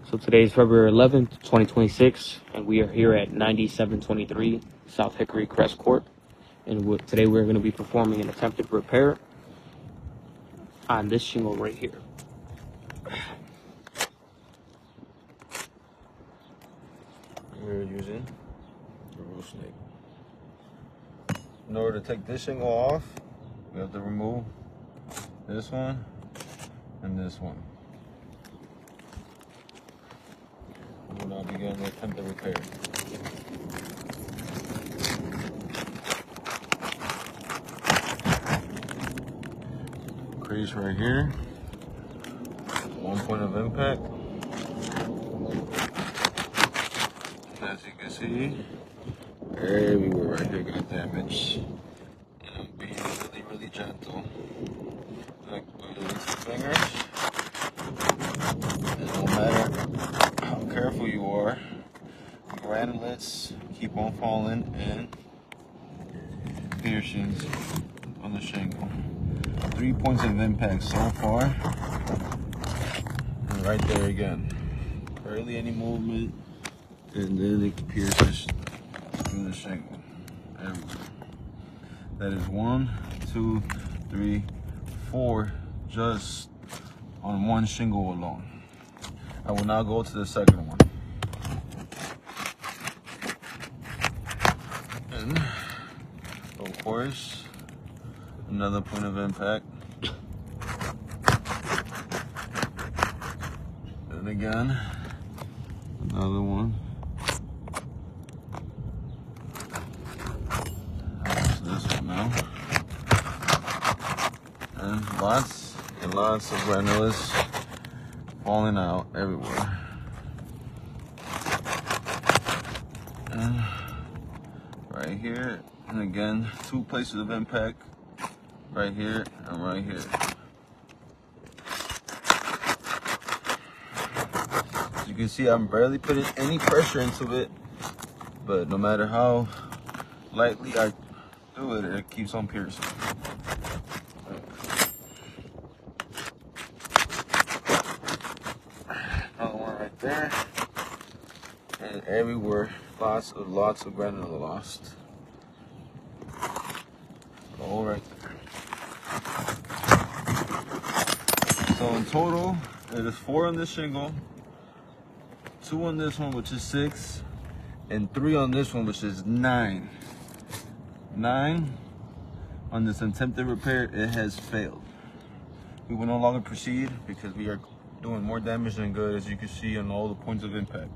So today is February 11th, 2026, and we are here at 9723 South Hickory Crest Court. And today we're going to be performing an attempted repair on this shingle right here. We're using the roof snake. In order to take this shingle off, we have to remove this one and this one. We will now begin the attempted repair. Crease right here, one point of impact. As you can see, everywhere right here got damage. And I'm being really gentle. Like with the fingers. And no matter how careful you are, granulates keep on falling and piercings on the shingle. 3 points of impact so far. And right there again. Barely any movement. And then it pierces through the shingle. Everywhere. That is 1, 2, 3, 4 just on one shingle alone. I will now go to the second one. And of course, another point of impact. And again, another one. That's this one now. And lots and lots of granules falling out everywhere. And right here, and again, 2 places of impact, right here and right here. As you can see, I'm barely putting any pressure into it, but no matter how lightly I do it, it keeps on piercing. Another one right there, and everywhere, lots of granule lost. All right there. So in total, it is 4 on this shingle, 2 on this one, which is 6, and 3 on this one, which is 9. 9 on this attempted repair. It has failed. We will no longer proceed because we are doing more damage than good, as you can see on all the points of impact.